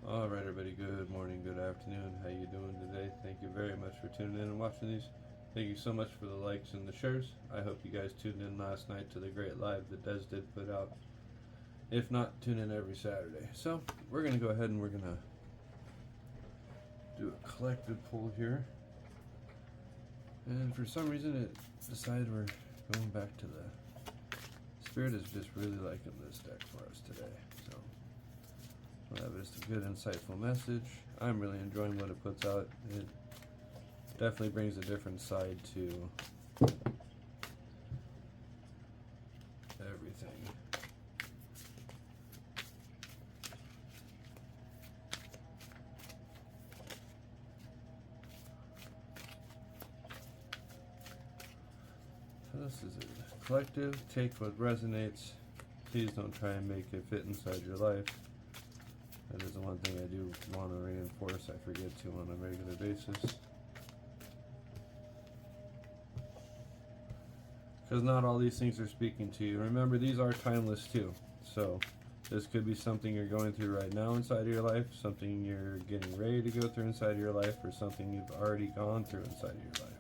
All right, everybody. Good morning, good afternoon. How you doing today? Thank you very much for tuning in and watching these. Thank you so much for the likes and the shares. I hope you guys tuned in last night to the great live that Des did put out. If not, tune in every Saturday. So we're gonna go ahead and we're gonna do a collective pull here. And for some reason, it decided we're going back to the Spirit is just really liking this deck for us today. So. Well, that was a good, insightful message. I'm really enjoying what it puts out. It definitely brings a different side to everything. So this is a collective. Take what resonates. Please don't try and make it fit inside your life. That is the one thing I do want to reinforce. I forget to on a regular basis. Because not all these things are speaking to you. Remember, these are timeless too. So this could be something you're going through right now inside of your life, something you're getting ready to go through inside of your life, or something you've already gone through inside of your life.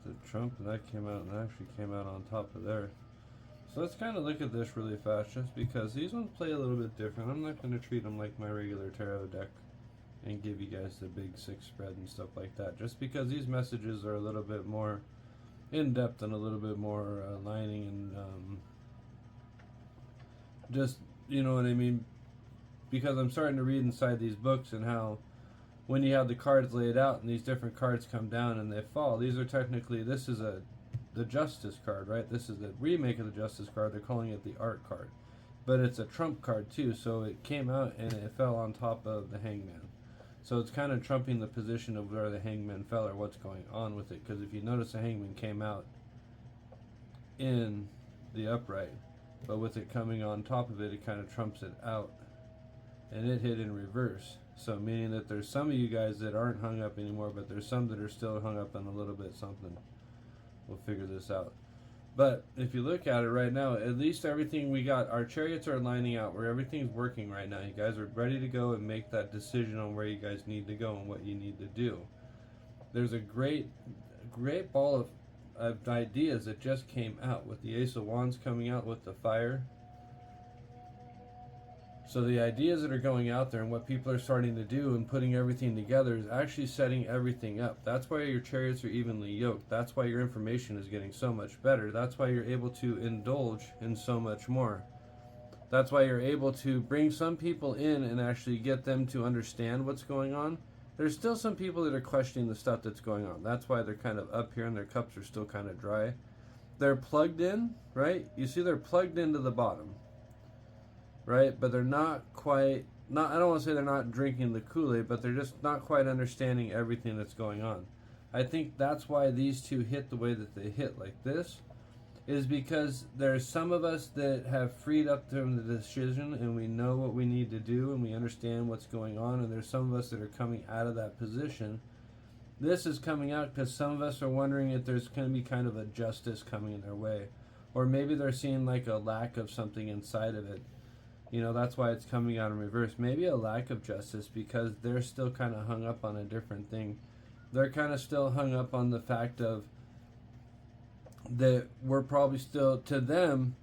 The Trump, and that came out and actually came out on top of there. So let's kind of look at this really fast, just because these ones play a little bit different. I'm not going to treat them like my regular tarot deck and give you guys the big six spread and stuff like that, just because these messages are a little bit more in depth and a little bit more aligning and just, you know what I mean, because I'm starting to read inside these books and how when you have the cards laid out and these different cards come down and they fall, these are technically, this is the Justice card, right? This is a remake of the Justice card. They're calling it the Art card. But it's a Trump card too, so it came out and it fell on top of the Hangman. So it's kind of trumping the position of where the Hangman fell or what's going on with it. Because if you notice, the Hangman came out in the upright, but with it coming on top of it, it kind of trumps it out. And it hit in reverse. So meaning that there's some of you guys that aren't hung up anymore, but there's some that are still hung up on a little bit something. We'll figure this out. But if you look at it right now, at least everything we got, our chariots are lining out where everything's working right now. You guys are ready to go and make that decision on where you guys need to go and what you need to do. There's a great ball of ideas that just came out with the Ace of Wands coming out with the fire. So the ideas that are going out there and what people are starting to do and putting everything together is actually setting everything up. That's why your chariots are evenly yoked. That's why your information is getting so much better. That's why you're able to indulge in so much more. That's why you're able to bring some people in and actually get them to understand what's going on. There's still some people that are questioning the stuff that's going on. That's why they're kind of up here and their cups are still kind of dry. They're plugged in, right? You see they're plugged into the bottom. Right, but they're not quite, I don't want to say they're not drinking the Kool-Aid, but they're just not quite understanding everything that's going on. I think that's why these two hit the way that they hit like this, is because there's some of us that have freed up from the decision and we know what we need to do and we understand what's going on, and there's some of us that are coming out of that position. This is coming out because some of us are wondering if there's going to be kind of a justice coming in their way, or maybe they're seeing like a lack of something inside of it. You know, that's why it's coming out in reverse. Maybe a lack of justice because they're still kind of hung up on a different thing. They're kind of still hung up on the fact of that we're probably still, to them,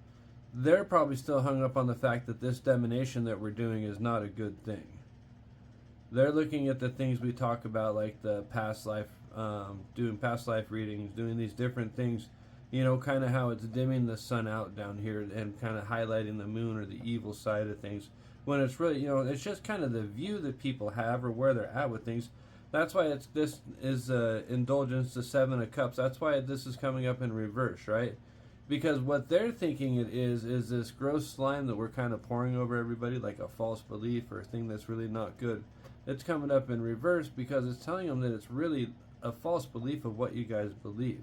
they're probably still hung up on the fact that this divination that we're doing is not a good thing. They're looking at the things we talk about, like the past life, doing past life readings, doing these different things. You know, kind of how it's dimming the sun out down here and kind of highlighting the moon or the evil side of things. When it's really, you know, it's just kind of the view that people have or where they're at with things. That's why this is indulgence, the Seven of Cups. That's why this is coming up in reverse, right? Because what they're thinking it is this gross slime that we're kind of pouring over everybody, like a false belief or a thing that's really not good. It's coming up in reverse because it's telling them that it's really a false belief of what you guys believe.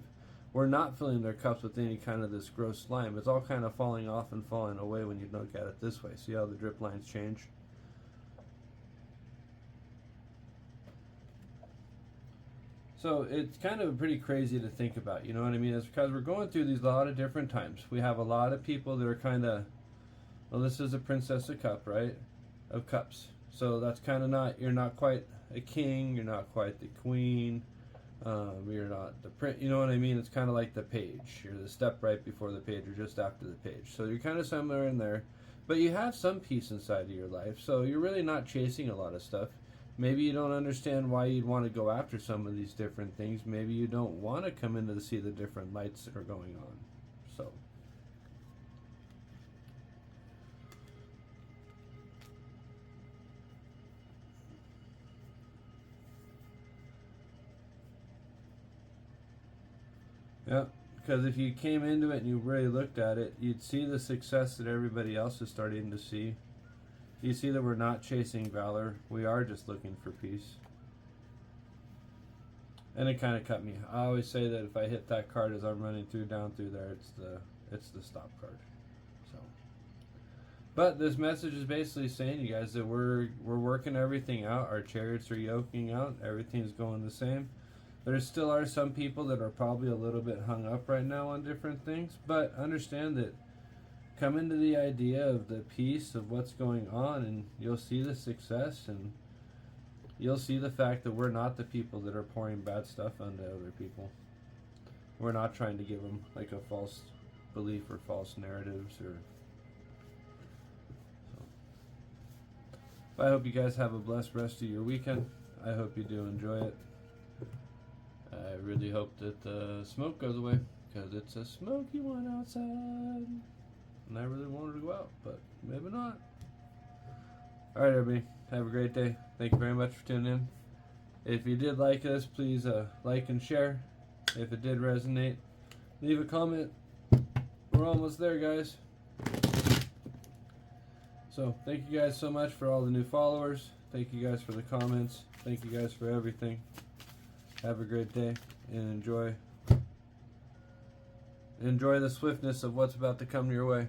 We're not filling their cups with any kind of this gross slime. It's all kind of falling off and falling away when you look at it this way. See how the drip lines change? So it's kind of pretty crazy to think about, you know what I mean? It's because we're going through these lot of different times. We have a lot of people that are kind of, well, this is a Princess of Cup, right? Of Cups. So that's kind of not, you're not quite a king, you're not quite the queen, you're not the prince, you know what I mean? It's kind of like the page. You're the step right before the page or just after the page. So you're kind of somewhere in there. But you have some peace inside of your life, so you're really not chasing a lot of stuff. Maybe you don't understand why you'd want to go after some of these different things. Maybe you don't want to come in to see the different lights that are going on. So, yeah, because if you came into it and you really looked at it, you'd see the success that everybody else is starting to see. You see that we're not chasing valor. We are just looking for peace. And it kind of cut me. I always say that if I hit that card as I'm running down through there, it's the stop card. So, but this message is basically saying, you guys, that we're working everything out. Our chariots are yoking out. Everything's going the same. There still are some people that are probably a little bit hung up right now on different things, but understand that come into the idea of the peace of what's going on, and you'll see the success, and you'll see the fact that we're not the people that are pouring bad stuff onto other people. We're not trying to give them like a false belief or false narratives or so. I hope you guys have a blessed rest of your weekend. I hope you do enjoy it. I really hope that the smoke goes away, because it's a smoky one outside. And I really wanted to go out, but maybe not. Alright, everybody. Have a great day. Thank you very much for tuning in. If you did like this, please like and share. If it did resonate, leave a comment. We're almost there, guys. So, thank you guys so much for all the new followers. Thank you guys for the comments. Thank you guys for everything. Have a great day and enjoy the swiftness of what's about to come your way.